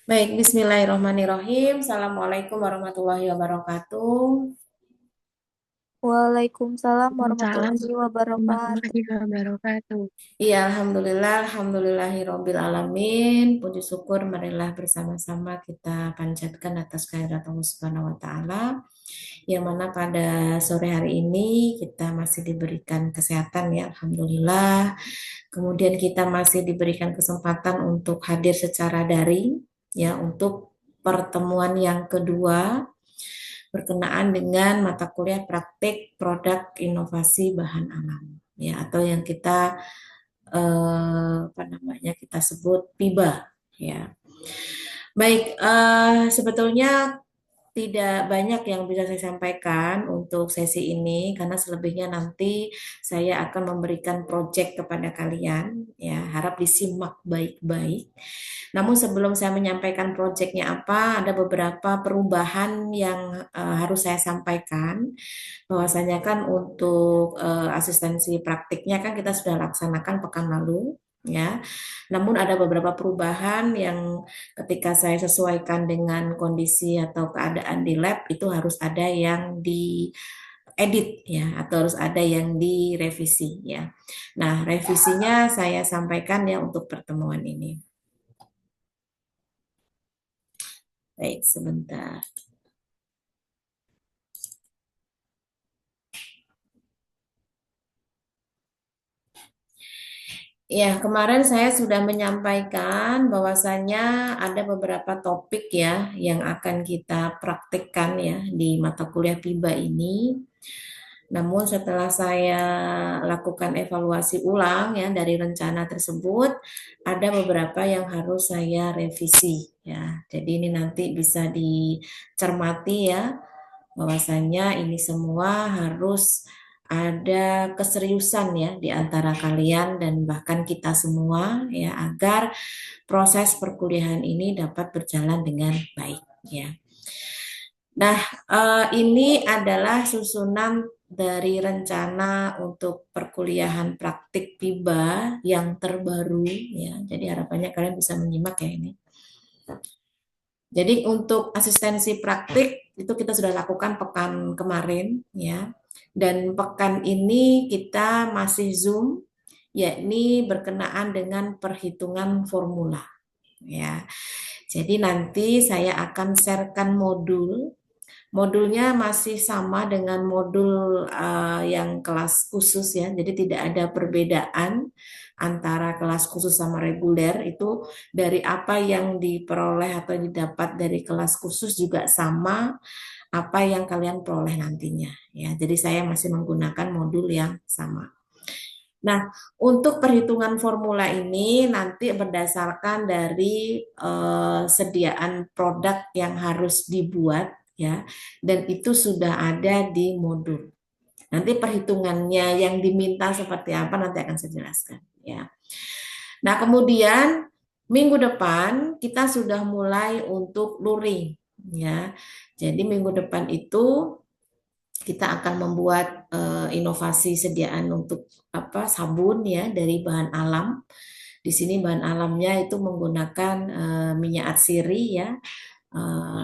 Baik, bismillahirrahmanirrahim. Assalamualaikum warahmatullahi wabarakatuh. Waalaikumsalam Salam warahmatullahi wabarakatuh. warahmatullahi wabarakatuh. Iya, alhamdulillah, alhamdulillahirabbil alamin. Puji syukur marilah bersama-sama kita panjatkan atas kehadirat Allah Subhanahu wa taala. Yang mana pada sore hari ini kita masih diberikan kesehatan ya, alhamdulillah. Kemudian kita masih diberikan kesempatan untuk hadir secara daring ya untuk pertemuan yang kedua berkenaan dengan mata kuliah praktik produk inovasi bahan alam ya atau yang kita apa namanya kita sebut PIBA ya. Baik, sebetulnya tidak banyak yang bisa saya sampaikan untuk sesi ini karena selebihnya nanti saya akan memberikan proyek kepada kalian ya, harap disimak baik-baik. Namun sebelum saya menyampaikan proyeknya apa, ada beberapa perubahan yang harus saya sampaikan. Bahwasanya kan untuk asistensi praktiknya kan kita sudah laksanakan pekan lalu ya. Namun ada beberapa perubahan yang ketika saya sesuaikan dengan kondisi atau keadaan di lab itu harus ada yang di edit ya atau harus ada yang direvisi ya. Nah, revisinya saya sampaikan ya untuk pertemuan ini. Baik, sebentar. Ya, kemarin saya sudah menyampaikan bahwasannya ada beberapa topik ya yang akan kita praktikkan ya di mata kuliah PIBA ini. Namun setelah saya lakukan evaluasi ulang ya dari rencana tersebut, ada beberapa yang harus saya revisi ya. Jadi ini nanti bisa dicermati ya bahwasanya ini semua harus ada keseriusan ya di antara kalian dan bahkan kita semua ya agar proses perkuliahan ini dapat berjalan dengan baik ya. Nah, ini adalah susunan dari rencana untuk perkuliahan praktik PIBA yang terbaru ya. Jadi harapannya kalian bisa menyimak ya ini. Jadi untuk asistensi praktik itu kita sudah lakukan pekan kemarin ya. Dan pekan ini kita masih Zoom yakni berkenaan dengan perhitungan formula ya. Jadi nanti saya akan sharekan modul. Modulnya masih sama dengan modul yang kelas khusus ya. Jadi tidak ada perbedaan antara kelas khusus sama reguler itu dari apa yang diperoleh atau didapat dari kelas khusus juga sama apa yang kalian peroleh nantinya ya. Jadi saya masih menggunakan modul yang sama. Nah, untuk perhitungan formula ini nanti berdasarkan dari sediaan produk yang harus dibuat ya, dan itu sudah ada di modul. Nanti perhitungannya yang diminta seperti apa nanti akan saya jelaskan ya. Nah, kemudian minggu depan kita sudah mulai untuk luring ya. Jadi minggu depan itu kita akan membuat inovasi sediaan untuk apa sabun ya dari bahan alam. Di sini bahan alamnya itu menggunakan minyak atsiri ya.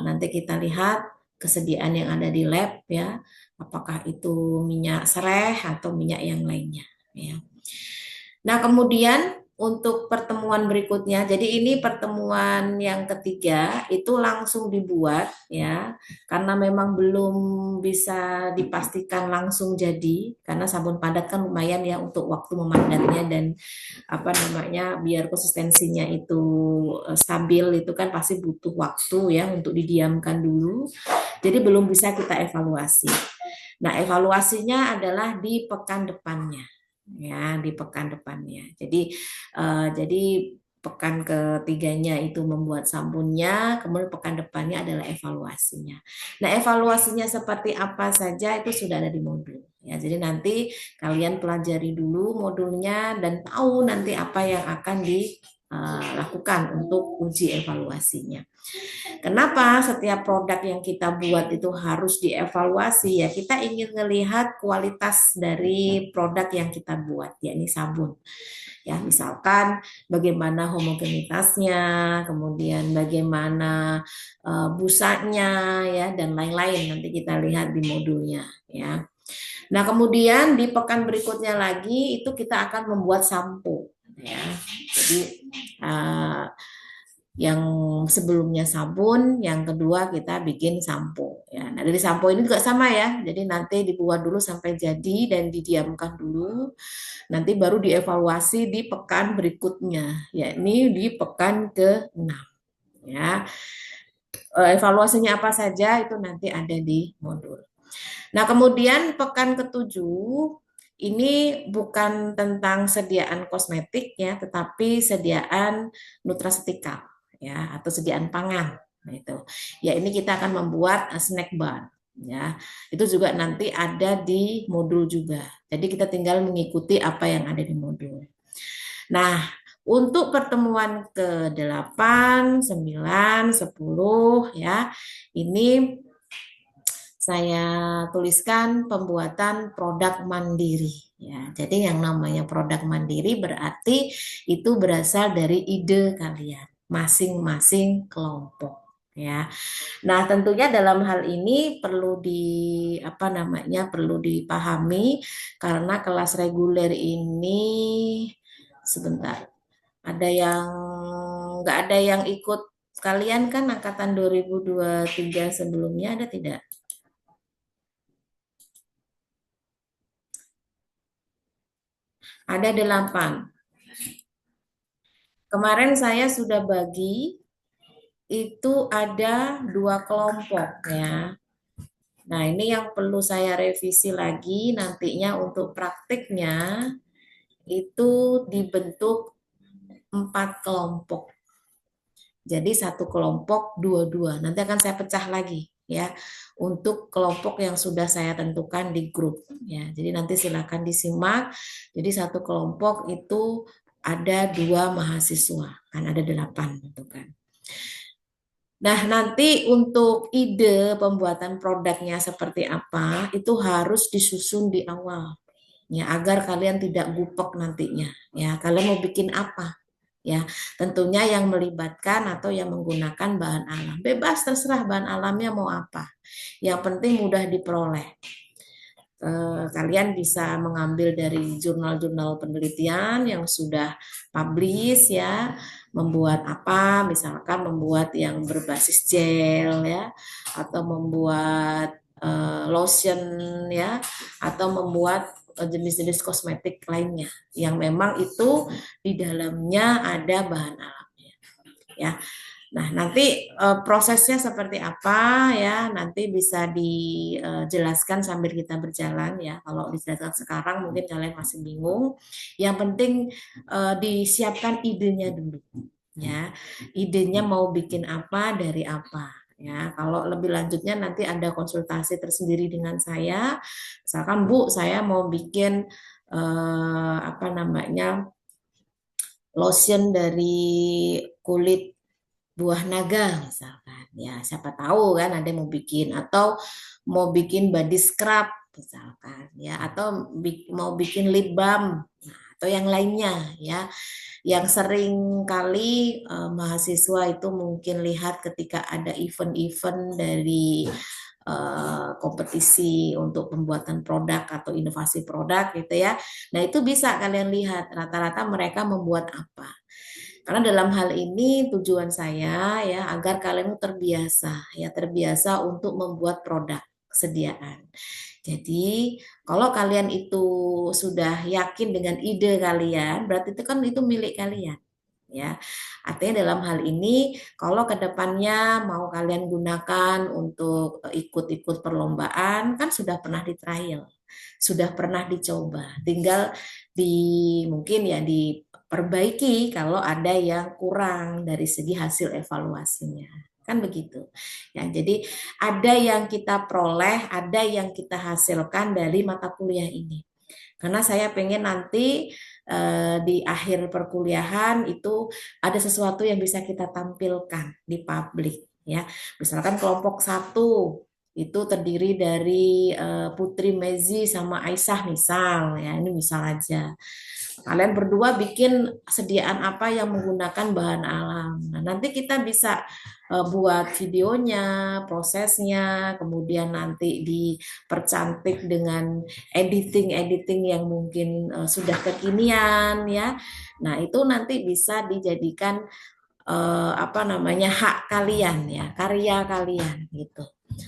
Nanti kita lihat kesediaan yang ada di lab ya, apakah itu minyak sereh atau minyak yang lainnya ya. Nah, kemudian untuk pertemuan berikutnya, jadi ini pertemuan yang ketiga itu langsung dibuat ya, karena memang belum bisa dipastikan langsung jadi, karena sabun padat kan lumayan ya untuk waktu memadatnya dan apa namanya biar konsistensinya itu stabil itu kan pasti butuh waktu ya untuk didiamkan dulu. Jadi belum bisa kita evaluasi. Nah, evaluasinya adalah di pekan depannya ya di pekan depannya. Jadi pekan ketiganya itu membuat sabunnya, kemudian pekan depannya adalah evaluasinya. Nah, evaluasinya seperti apa saja itu sudah ada di modul. Ya, jadi nanti kalian pelajari dulu modulnya dan tahu nanti apa yang akan dilakukan untuk uji evaluasinya. Kenapa setiap produk yang kita buat itu harus dievaluasi ya? Kita ingin melihat kualitas dari produk yang kita buat, yakni sabun. Ya, misalkan bagaimana homogenitasnya, kemudian bagaimana busanya ya dan lain-lain nanti kita lihat di modulnya ya. Nah, kemudian di pekan berikutnya lagi itu kita akan membuat sampo ya. Jadi yang sebelumnya sabun, yang kedua kita bikin sampo ya. Nah, dari sampo ini juga sama ya. Jadi nanti dibuat dulu sampai jadi dan didiamkan dulu. Nanti baru dievaluasi di pekan berikutnya, yakni di pekan ke-6 ya. Evaluasinya apa saja itu nanti ada di modul. Nah, kemudian pekan ke-7 ini bukan tentang sediaan kosmetik ya, tetapi sediaan nutrasetikal ya atau sediaan pangan. Nah, itu. Ya, ini kita akan membuat snack bar ya. Itu juga nanti ada di modul juga. Jadi kita tinggal mengikuti apa yang ada di modul. Nah, untuk pertemuan ke-8, 9, 10 ya, ini saya tuliskan pembuatan produk mandiri ya. Jadi yang namanya produk mandiri berarti itu berasal dari ide kalian masing-masing kelompok ya. Nah, tentunya dalam hal ini perlu perlu dipahami karena kelas reguler ini sebentar. Ada yang nggak ada yang ikut kalian kan angkatan 2023 sebelumnya ada tidak? Ada 8. Kemarin saya sudah bagi, itu ada 2 kelompok ya. Nah, ini yang perlu saya revisi lagi nantinya untuk praktiknya itu dibentuk 4 kelompok. Jadi satu kelompok dua-dua. Nanti akan saya pecah lagi ya untuk kelompok yang sudah saya tentukan di grup ya. Jadi nanti silakan disimak. Jadi satu kelompok itu ada 2 mahasiswa, kan ada 8 gitu kan. Nah, nanti untuk ide pembuatan produknya seperti apa itu harus disusun di awal ya agar kalian tidak gupek nantinya ya. Kalian mau bikin apa? Ya, tentunya yang melibatkan atau yang menggunakan bahan alam. Bebas terserah bahan alamnya mau apa. Yang penting mudah diperoleh. Kalian bisa mengambil dari jurnal-jurnal penelitian yang sudah publish ya, membuat apa, misalkan membuat yang berbasis gel ya, atau membuat lotion ya, atau membuat jenis-jenis kosmetik lainnya yang memang itu di dalamnya ada bahan alamnya ya. Nah, nanti prosesnya seperti apa ya, nanti bisa dijelaskan sambil kita berjalan ya. Kalau dijelaskan sekarang mungkin kalian masih bingung. Yang penting disiapkan idenya dulu ya. Idenya mau bikin apa dari apa ya. Kalau lebih lanjutnya nanti ada konsultasi tersendiri dengan saya. Misalkan Bu, saya mau bikin lotion dari kulit buah naga misalkan ya, siapa tahu kan ada yang mau bikin, atau mau bikin body scrub misalkan ya, atau mau bikin lip balm atau yang lainnya ya, yang sering kali mahasiswa itu mungkin lihat ketika ada event-event dari kompetisi untuk pembuatan produk atau inovasi produk gitu ya. Nah, itu bisa kalian lihat rata-rata mereka membuat apa. Karena dalam hal ini tujuan saya ya agar kalian terbiasa untuk membuat produk kesediaan. Jadi kalau kalian itu sudah yakin dengan ide kalian, berarti itu kan itu milik kalian. Ya, artinya dalam hal ini kalau kedepannya mau kalian gunakan untuk ikut-ikut perlombaan kan sudah pernah di trial, sudah pernah dicoba, tinggal mungkin ya diperbaiki kalau ada yang kurang dari segi hasil evaluasinya, kan begitu ya. Jadi ada yang kita peroleh, ada yang kita hasilkan dari mata kuliah ini, karena saya pengen nanti di akhir perkuliahan itu ada sesuatu yang bisa kita tampilkan di publik ya. Misalkan kelompok 1 itu terdiri dari Putri Mezi sama Aisyah misal ya, ini misal aja. Kalian berdua bikin sediaan apa yang menggunakan bahan alam. Nah, nanti kita bisa buat videonya, prosesnya, kemudian nanti dipercantik dengan editing-editing yang mungkin sudah kekinian ya. Nah, itu nanti bisa dijadikan apa namanya hak kalian ya, karya kalian gitu.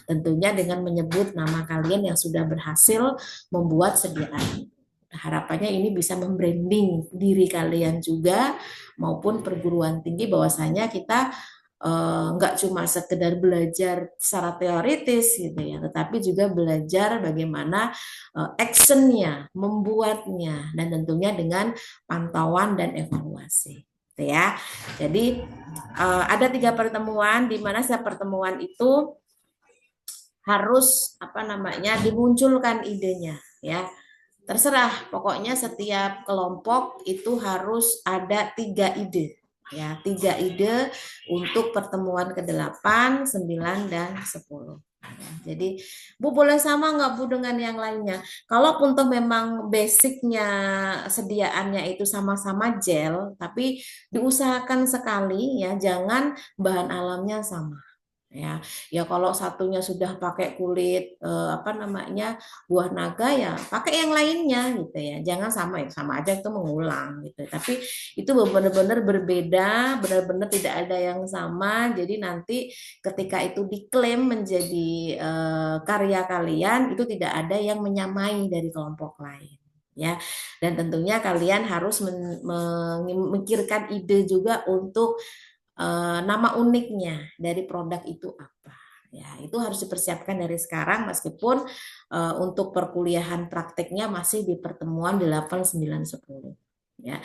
Tentunya dengan menyebut nama kalian yang sudah berhasil membuat sediaan. Harapannya ini bisa membranding diri kalian juga maupun perguruan tinggi bahwasanya kita nggak cuma sekedar belajar secara teoritis gitu ya, tetapi juga belajar bagaimana actionnya, membuatnya, dan tentunya dengan pantauan dan evaluasi. Gitu ya. Jadi ada 3 pertemuan di mana setiap pertemuan itu harus apa namanya dimunculkan idenya ya. Terserah, pokoknya setiap kelompok itu harus ada 3 ide ya, 3 ide untuk pertemuan ke-8, 9, dan 10. Jadi Bu boleh sama nggak Bu dengan yang lainnya? Kalaupun toh memang basicnya sediaannya itu sama-sama gel, tapi diusahakan sekali ya jangan bahan alamnya sama. Ya, ya kalau satunya sudah pakai kulit apa namanya buah naga ya pakai yang lainnya gitu ya. Jangan sama ya sama aja itu mengulang gitu. Tapi itu benar-benar berbeda, benar-benar tidak ada yang sama. Jadi nanti ketika itu diklaim menjadi karya kalian itu tidak ada yang menyamai dari kelompok lain ya. Dan tentunya kalian harus memikirkan ide juga untuk nama uniknya dari produk itu apa. Ya, itu harus dipersiapkan dari sekarang meskipun untuk perkuliahan prakteknya masih di pertemuan 8, 9, 10. Ya.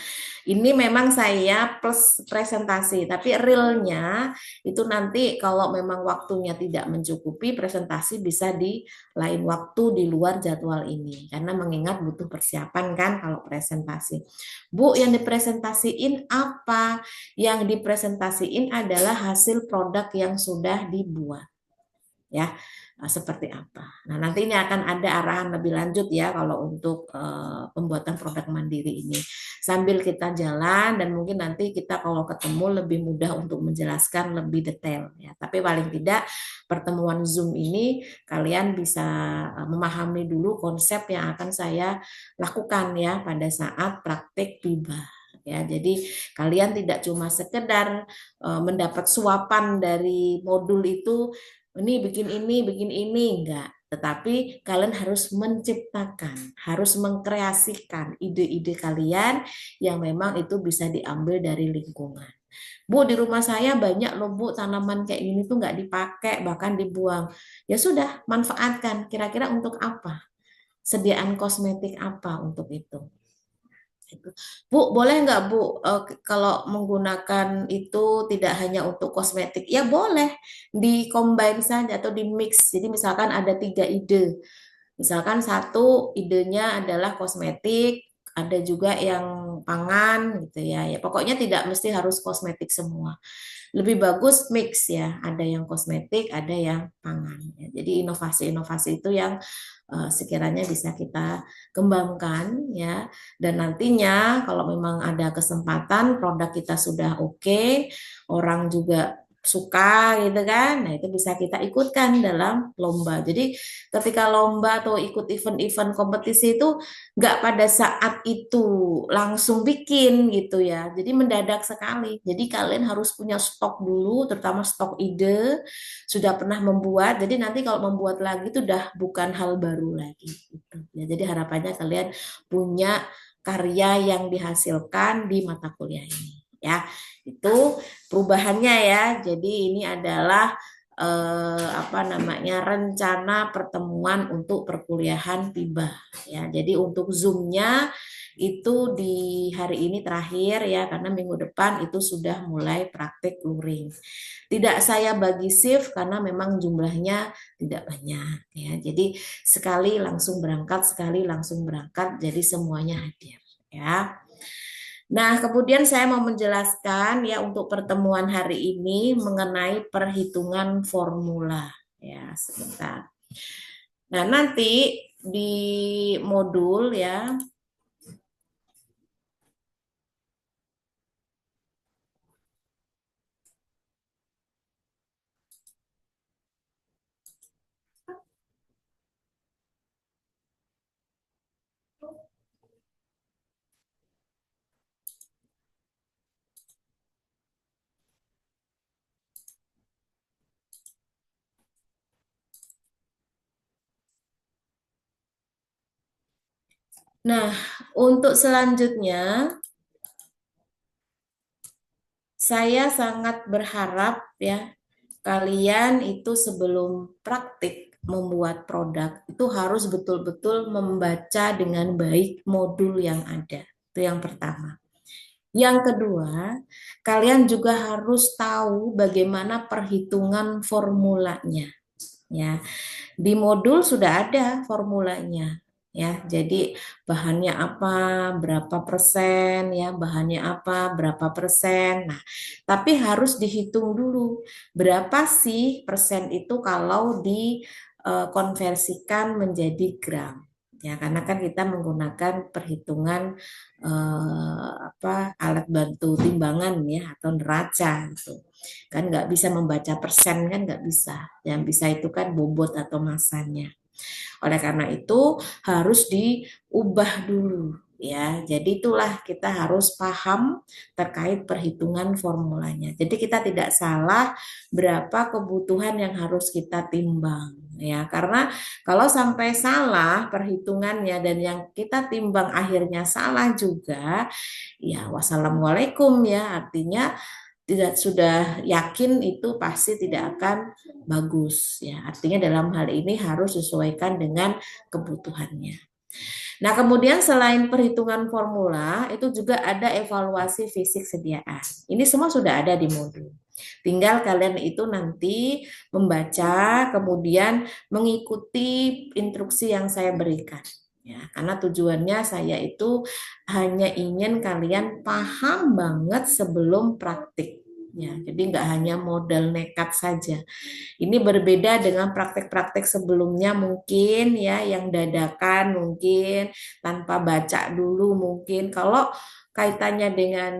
Ini memang saya plus presentasi, tapi realnya itu nanti kalau memang waktunya tidak mencukupi, presentasi bisa di lain waktu di luar jadwal ini. Karena mengingat butuh persiapan kan kalau presentasi. Bu, yang dipresentasiin apa? Yang dipresentasiin adalah hasil produk yang sudah dibuat. Ya, seperti apa. Nah, nanti ini akan ada arahan lebih lanjut ya kalau untuk pembuatan produk mandiri ini. Sambil kita jalan dan mungkin nanti kita kalau ketemu lebih mudah untuk menjelaskan lebih detail ya. Tapi paling tidak pertemuan Zoom ini kalian bisa memahami dulu konsep yang akan saya lakukan ya pada saat praktik PIBA. Ya, jadi kalian tidak cuma sekedar mendapat suapan dari modul itu bikin ini, enggak. Tetapi kalian harus menciptakan, harus mengkreasikan ide-ide kalian yang memang itu bisa diambil dari lingkungan. Bu, di rumah saya banyak loh Bu, tanaman kayak gini tuh nggak dipakai, bahkan dibuang. Ya sudah, manfaatkan. Kira-kira untuk apa? Sediaan kosmetik apa untuk itu? Bu, boleh nggak Bu, kalau menggunakan itu tidak hanya untuk kosmetik? Ya boleh, di-combine saja atau di-mix. Jadi misalkan ada 3 ide. Misalkan satu idenya adalah kosmetik, ada juga yang pangan gitu ya. Ya pokoknya tidak mesti harus kosmetik semua. Lebih bagus mix ya, ada yang kosmetik, ada yang pangan. Ya. Jadi inovasi-inovasi itu yang sekiranya bisa kita kembangkan ya. Dan nantinya kalau memang ada kesempatan produk kita sudah oke, orang juga suka gitu kan. Nah, itu bisa kita ikutkan dalam lomba. Jadi ketika lomba atau ikut event-event kompetisi itu nggak pada saat itu langsung bikin gitu ya. Jadi mendadak sekali. Jadi kalian harus punya stok dulu, terutama stok ide, sudah pernah membuat. Jadi nanti kalau membuat lagi itu udah bukan hal baru lagi. Gitu. Ya, jadi harapannya kalian punya karya yang dihasilkan di mata kuliah ini. Ya, itu perubahannya ya. Jadi ini adalah apa namanya rencana pertemuan untuk perkuliahan tiba ya. Jadi untuk Zoom-nya itu di hari ini terakhir ya karena minggu depan itu sudah mulai praktik luring. Tidak saya bagi shift karena memang jumlahnya tidak banyak ya. Jadi sekali langsung berangkat, sekali langsung berangkat jadi semuanya hadir ya. Nah, kemudian saya mau menjelaskan ya untuk pertemuan hari ini mengenai perhitungan formula. Ya, sebentar. Nah, nanti di modul ya Nah, untuk selanjutnya, saya sangat berharap ya kalian itu sebelum praktik membuat produk itu harus betul-betul membaca dengan baik modul yang ada. Itu yang pertama. Yang kedua, kalian juga harus tahu bagaimana perhitungan formulanya. Ya, di modul sudah ada formulanya. Ya, jadi bahannya apa, berapa persen, ya, bahannya apa, berapa persen. Nah, tapi harus dihitung dulu berapa sih persen itu kalau dikonversikan menjadi gram. Ya, karena kan kita menggunakan perhitungan alat bantu timbangan ya atau neraca gitu. Kan nggak bisa membaca persen kan nggak bisa. Yang bisa itu kan bobot atau masanya. Oleh karena itu harus diubah dulu ya. Jadi itulah kita harus paham terkait perhitungan formulanya. Jadi kita tidak salah berapa kebutuhan yang harus kita timbang ya. Karena kalau sampai salah perhitungannya dan yang kita timbang akhirnya salah juga, ya wassalamualaikum ya. Artinya tidak sudah yakin itu pasti tidak akan bagus ya. Artinya dalam hal ini harus sesuaikan dengan kebutuhannya. Nah, kemudian selain perhitungan formula, itu juga ada evaluasi fisik sediaan. Ini semua sudah ada di modul. Tinggal kalian itu nanti membaca, kemudian mengikuti instruksi yang saya berikan. Ya, karena tujuannya saya itu hanya ingin kalian paham banget sebelum praktik. Ya, jadi nggak hanya modal nekat saja. Ini berbeda dengan praktek-praktek sebelumnya mungkin ya yang dadakan mungkin tanpa baca dulu mungkin. Kalau kaitannya dengan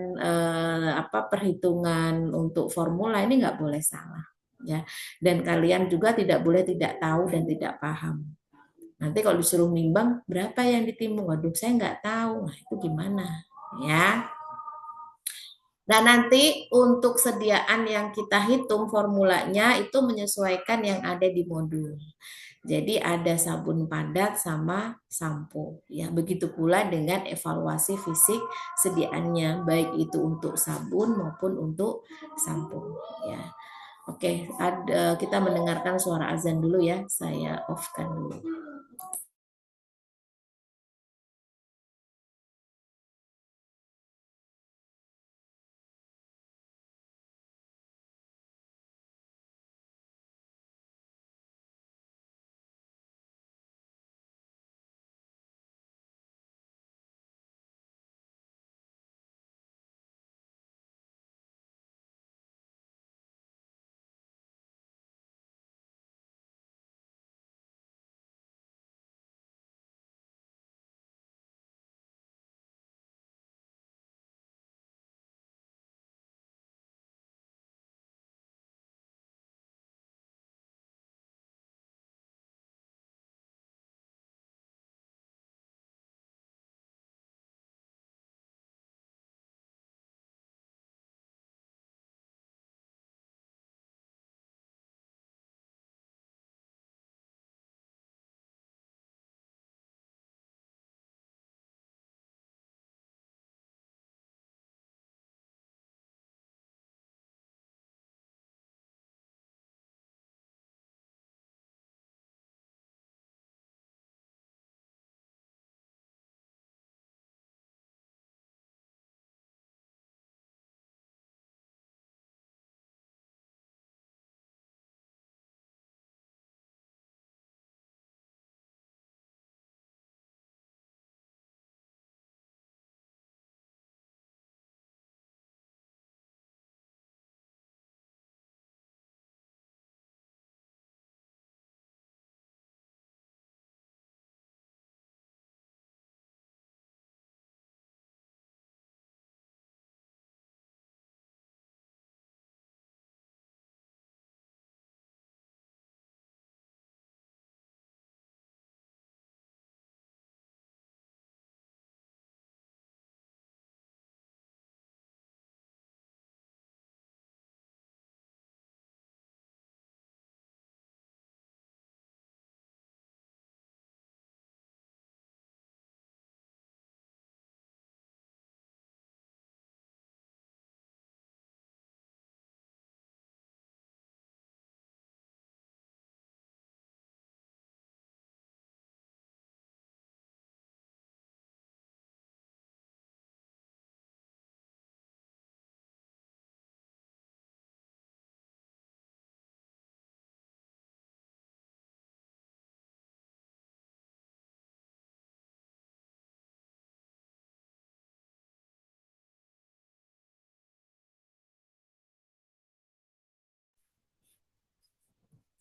perhitungan untuk formula ini nggak boleh salah ya. Dan kalian juga tidak boleh tidak tahu dan tidak paham. Nanti kalau disuruh nimbang berapa yang ditimbang, waduh saya nggak tahu. Nah, itu gimana ya? Nah, nanti untuk sediaan yang kita hitung formulanya itu menyesuaikan yang ada di modul. Jadi ada sabun padat sama sampo. Ya, begitu pula dengan evaluasi fisik sediaannya, baik itu untuk sabun maupun untuk sampo. Ya, oke. Kita mendengarkan suara azan dulu ya. Saya off-kan dulu.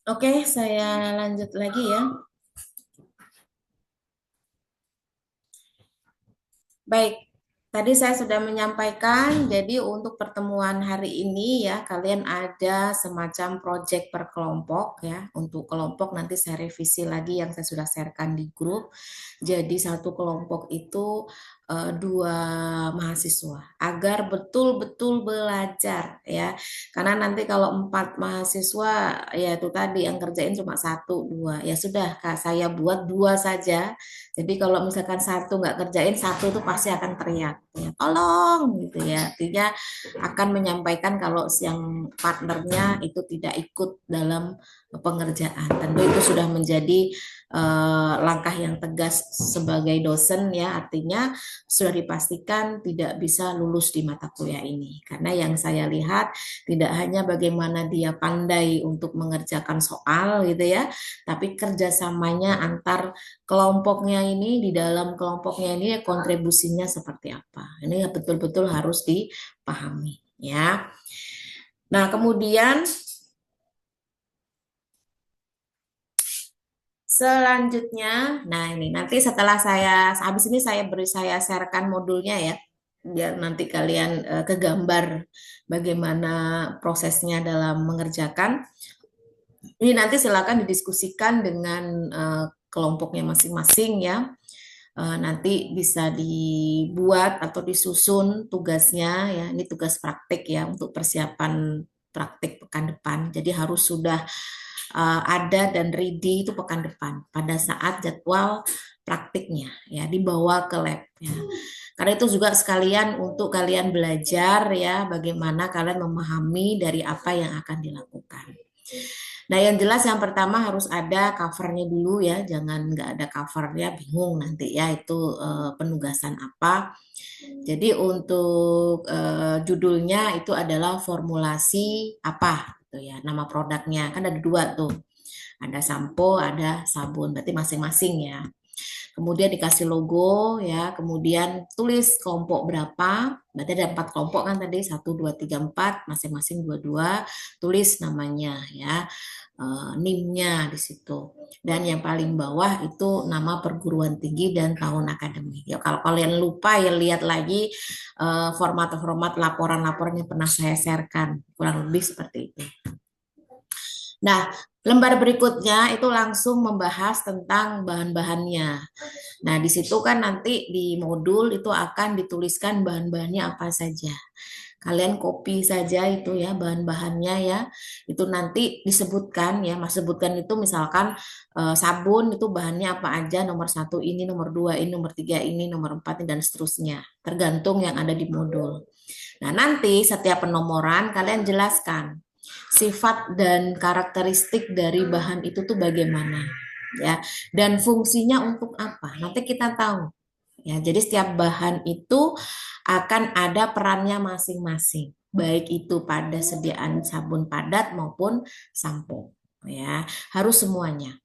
Oke, saya lanjut lagi ya. Baik, tadi saya sudah menyampaikan, jadi untuk pertemuan hari ini ya, kalian ada semacam proyek per kelompok ya. Untuk kelompok nanti saya revisi lagi yang saya sudah sharekan di grup. Jadi satu kelompok itu dua mahasiswa agar betul-betul belajar ya. Karena nanti kalau empat mahasiswa ya itu tadi yang kerjain cuma satu dua ya sudah Kak, saya buat dua saja. Jadi kalau misalkan satu nggak kerjain, satu tuh pasti akan teriak, ya, tolong gitu ya. Artinya akan menyampaikan kalau yang partnernya itu tidak ikut dalam pengerjaan. Tentu itu sudah menjadi langkah yang tegas sebagai dosen ya, artinya sudah dipastikan tidak bisa lulus di mata kuliah ini. Karena yang saya lihat tidak hanya bagaimana dia pandai untuk mengerjakan soal gitu ya, tapi kerjasamanya antar kelompoknya ini di dalam kelompoknya ini kontribusinya seperti apa. Ini betul-betul harus dipahami ya. Nah, kemudian selanjutnya, nah ini nanti setelah habis ini saya sharekan modulnya ya, biar nanti kalian kegambar bagaimana prosesnya dalam mengerjakan. Ini nanti silakan didiskusikan dengan kelompoknya masing-masing ya. Nanti bisa dibuat atau disusun tugasnya ya. Ini tugas praktik ya untuk persiapan praktik pekan depan. Jadi harus sudah ada dan ready itu pekan depan pada saat jadwal praktiknya ya dibawa ke lab ya. Karena itu juga sekalian untuk kalian belajar ya bagaimana kalian memahami dari apa yang akan dilakukan. Nah, yang jelas yang pertama harus ada covernya dulu ya, jangan nggak ada covernya bingung nanti ya itu penugasan apa. Jadi untuk judulnya itu adalah formulasi apa gitu ya, nama produknya kan ada dua tuh, ada sampo, ada sabun, berarti masing-masing ya. Kemudian dikasih logo ya, kemudian tulis kelompok berapa, berarti ada empat kelompok kan tadi, satu, dua, tiga, empat, masing-masing dua-dua, tulis namanya ya, NIM-nya di situ. Dan yang paling bawah itu nama perguruan tinggi dan tahun akademik. Ya kalau kalian lupa ya lihat lagi format-format laporan-laporan yang pernah saya sharekan, kurang lebih seperti itu. Nah, lembar berikutnya itu langsung membahas tentang bahan-bahannya. Nah, di situ kan nanti di modul itu akan dituliskan bahan-bahannya apa saja. Kalian copy saja itu ya bahan-bahannya ya. Itu nanti disebutkan ya, Mas sebutkan itu misalkan sabun itu bahannya apa aja, nomor satu ini, nomor dua ini, nomor tiga ini, nomor empat ini, dan seterusnya. Tergantung yang ada di modul. Nah, nanti setiap penomoran kalian jelaskan sifat dan karakteristik dari bahan itu tuh bagaimana ya dan fungsinya untuk apa nanti kita tahu ya jadi setiap bahan itu akan ada perannya masing-masing baik itu pada sediaan sabun padat maupun sampo ya harus semuanya.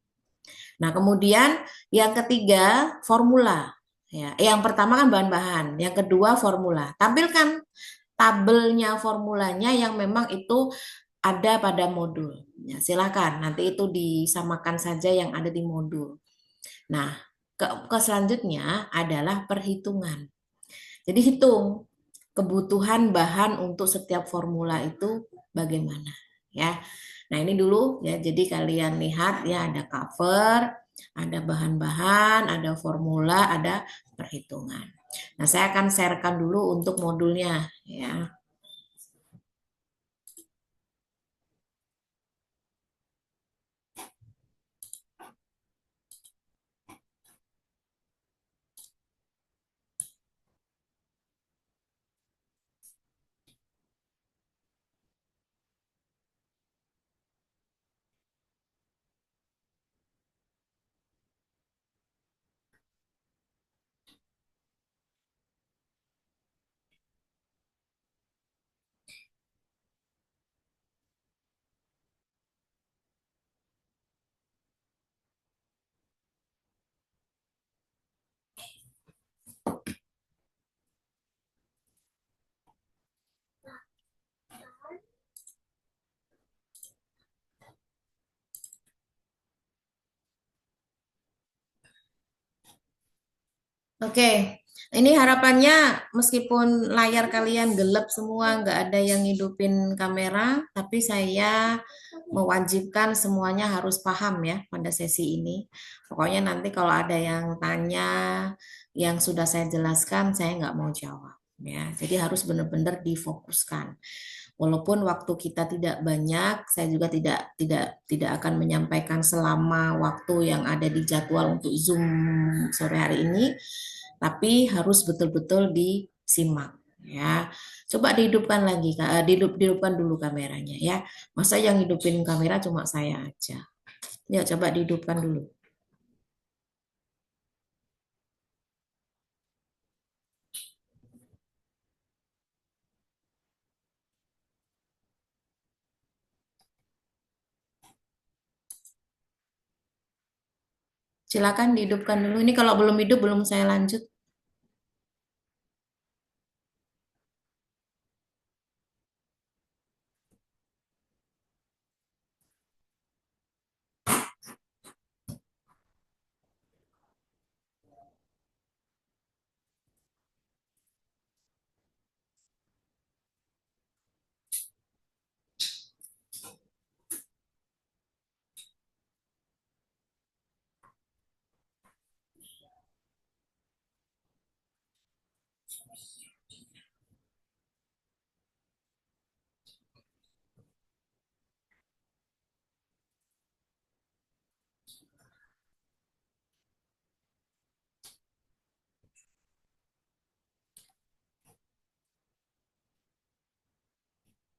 Nah kemudian yang ketiga formula ya yang pertama kan bahan-bahan yang kedua formula tampilkan tabelnya formulanya yang memang itu ada pada modul. Ya, silakan, nanti itu disamakan saja yang ada di modul. Nah, ke selanjutnya adalah perhitungan. Jadi hitung kebutuhan bahan untuk setiap formula itu bagaimana, ya. Nah, ini dulu ya. Jadi kalian lihat ya ada cover, ada bahan-bahan, ada formula, ada perhitungan. Nah, saya akan sharekan dulu untuk modulnya ya. Oke, ini harapannya meskipun layar kalian gelap semua, nggak ada yang ngidupin kamera, tapi saya mewajibkan semuanya harus paham ya pada sesi ini. Pokoknya nanti kalau ada yang tanya, yang sudah saya jelaskan, saya nggak mau jawab. Ya, jadi harus benar-benar difokuskan. Walaupun waktu kita tidak banyak, saya juga tidak akan menyampaikan selama waktu yang ada di jadwal untuk Zoom sore hari ini, tapi harus betul-betul disimak ya. Coba dihidupkan lagi, dihidupkan dulu kameranya ya. Masa yang hidupin kamera cuma saya aja. Ya, coba dihidupkan dulu. Silakan dihidupkan dulu. Ini kalau belum hidup belum saya lanjut.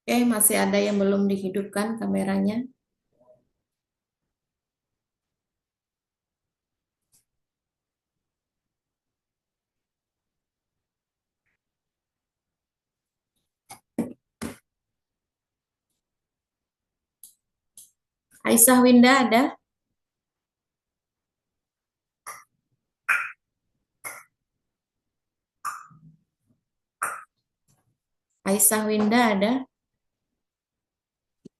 Masih ada yang belum dihidupkan kameranya. Aisyah Winda ada? Aisyah Winda ada?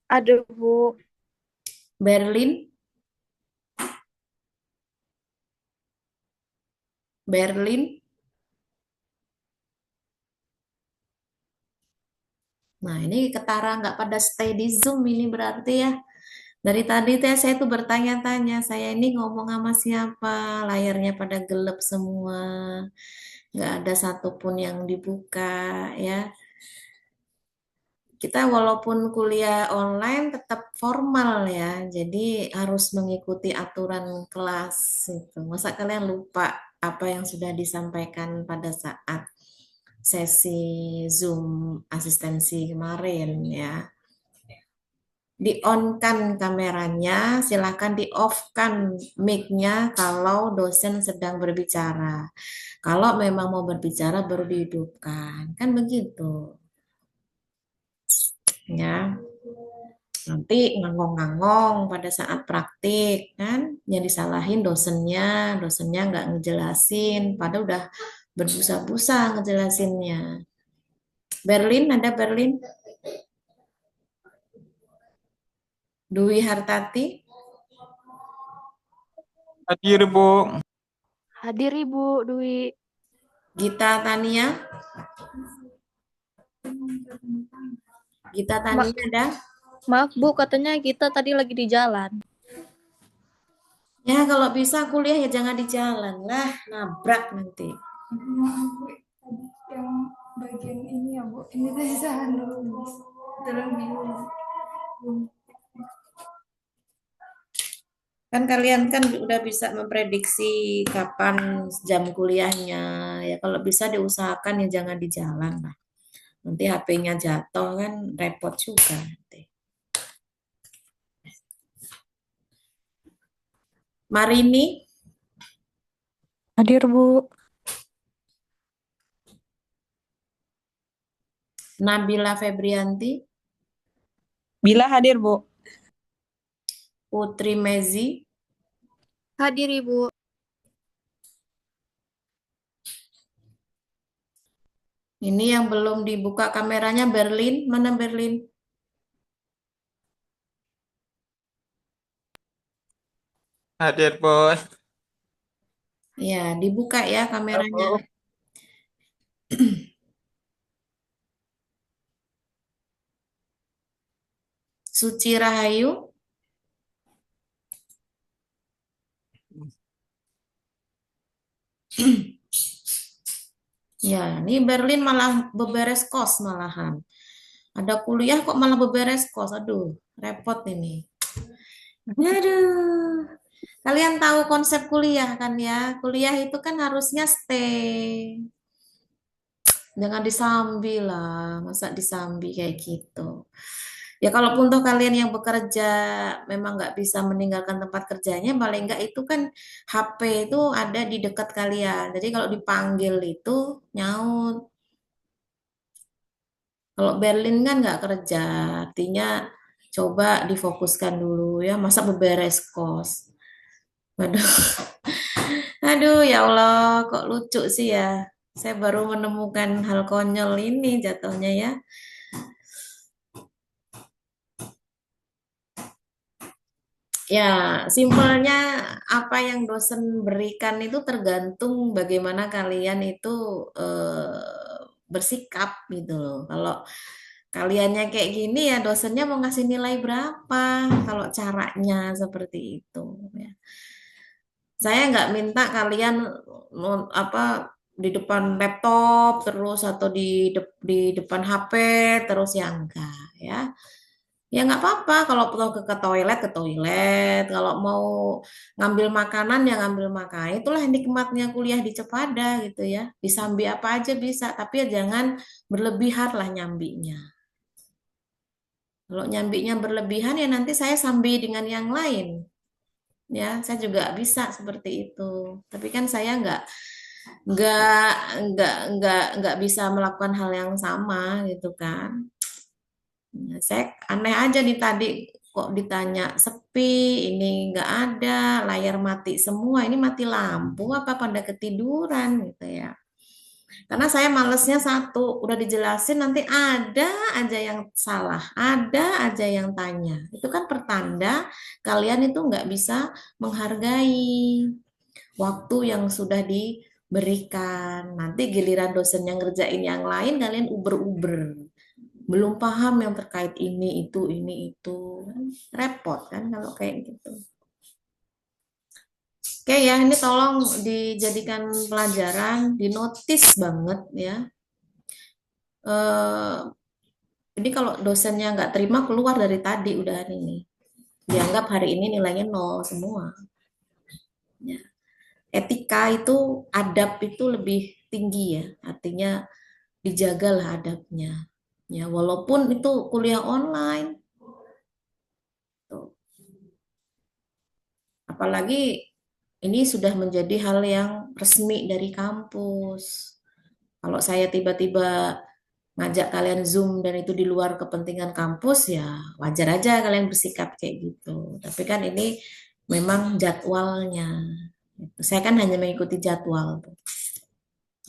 Ada, Bu. Berlin? Berlin? Nah, ini ketara nggak pada stay di Zoom ini berarti ya. Dari tadi teh saya tuh bertanya-tanya, saya ini ngomong sama siapa, layarnya pada gelap semua, nggak ada satupun yang dibuka ya. Kita walaupun kuliah online tetap formal ya, jadi harus mengikuti aturan kelas itu. Masa kalian lupa apa yang sudah disampaikan pada saat sesi Zoom asistensi kemarin ya? Di-on-kan kameranya, silakan di-off-kan mic-nya kalau dosen sedang berbicara. Kalau memang mau berbicara baru dihidupkan. Kan begitu. Ya, nanti ngangong-ngangong pada saat praktik kan, yang disalahin dosennya, dosennya nggak ngejelasin, padahal udah berbusa-busa ngejelasinnya. Berlin, ada Berlin? Dwi Hartati, Hadir, Bu. Hadir, Ibu Dwi. Gita Tania, Gita Ma Tania ada? maaf, Bu, katanya kita tadi lagi di jalan. Ya, kalau bisa kuliah ya jangan di jalan lah, nabrak nanti. Yang bagian ini ya Bu, ini tadi saya dalam bingung. Kan kalian kan udah bisa memprediksi kapan jam kuliahnya. Ya kalau bisa diusahakan ya jangan di jalan lah. Nanti HP-nya jatuh kan repot juga nanti. Marini, Hadir, Bu. Nabila Febrianti, Bila hadir, Bu. Putri Mezi, Hadir, Ibu. ini yang belum dibuka kameranya Berlin, mana Berlin? Hadir, Bos. Ya, dibuka ya Ya, kameranya. Bu. Suci Rahayu. Ya, ini Berlin malah beberes kos malahan. Ada kuliah kok malah beberes kos. Aduh, repot ini. Aduh. Kalian tahu konsep kuliah kan ya? Kuliah itu kan harusnya stay. Jangan disambi lah, masa disambi kayak gitu. Ya kalaupun toh kalian yang bekerja memang nggak bisa meninggalkan tempat kerjanya, paling nggak itu kan HP itu ada di dekat kalian. Jadi kalau dipanggil itu nyaut. Kalau Berlin kan nggak kerja, artinya coba difokuskan dulu ya. Masa beberes kos. Waduh, aduh ya Allah, kok lucu sih ya. Saya baru menemukan hal konyol ini jatuhnya ya. Ya, simpelnya apa yang dosen berikan itu tergantung bagaimana kalian itu bersikap gitu loh. Kalau kaliannya kayak gini ya dosennya mau ngasih nilai berapa kalau caranya seperti itu ya. Saya nggak minta kalian apa di depan laptop terus atau di depan HP terus ya enggak ya. Ya nggak apa-apa kalau mau ke toilet. Kalau mau ngambil makanan ya ngambil makanan. Itulah nikmatnya kuliah di Cepada gitu ya. Disambi apa aja bisa, tapi ya jangan berlebihan lah nyambinya. Kalau nyambinya berlebihan ya nanti saya sambi dengan yang lain. Ya, saya juga bisa seperti itu. Tapi kan saya nggak nggak bisa melakukan hal yang sama gitu kan. Nah, saya aneh aja nih tadi kok ditanya sepi, ini nggak ada, layar mati semua, ini mati lampu apa pada ketiduran gitu ya. Karena saya malesnya satu, udah dijelasin nanti ada aja yang salah, ada aja yang tanya. Itu kan pertanda kalian itu nggak bisa menghargai waktu yang sudah diberikan. Nanti giliran dosen yang ngerjain yang lain, kalian uber-uber belum paham yang terkait ini itu repot kan kalau kayak gitu. Oke ya, ini tolong dijadikan pelajaran, dinotis banget ya. Eh, ini kalau dosennya nggak terima keluar dari tadi udah ini, dianggap hari ini nilainya nol semua. Ya. Etika itu, adab itu lebih tinggi ya, artinya dijagalah adabnya. Ya, walaupun itu kuliah online, tuh. Apalagi ini sudah menjadi hal yang resmi dari kampus. Kalau saya tiba-tiba ngajak kalian Zoom dan itu di luar kepentingan kampus, ya wajar aja kalian bersikap kayak gitu. Tapi kan ini memang jadwalnya. Saya kan hanya mengikuti jadwal,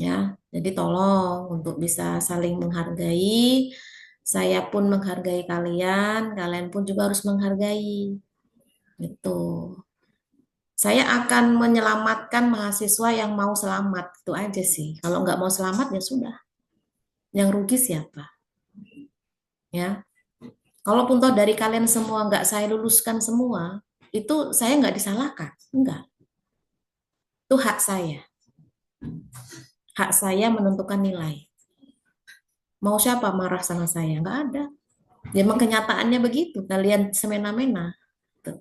ya. Jadi tolong untuk bisa saling menghargai. Saya pun menghargai kalian, kalian pun juga harus menghargai. Gitu. Saya akan menyelamatkan mahasiswa yang mau selamat, itu aja sih. Kalau nggak mau selamat ya sudah. Yang rugi siapa? Ya, kalaupun toh dari kalian semua nggak saya luluskan semua, itu saya nggak disalahkan, enggak. Itu hak saya. Hak saya menentukan nilai. Mau siapa marah sama saya? Nggak ada. Ya, emang kenyataannya begitu. Kalian semena-mena. Tuh.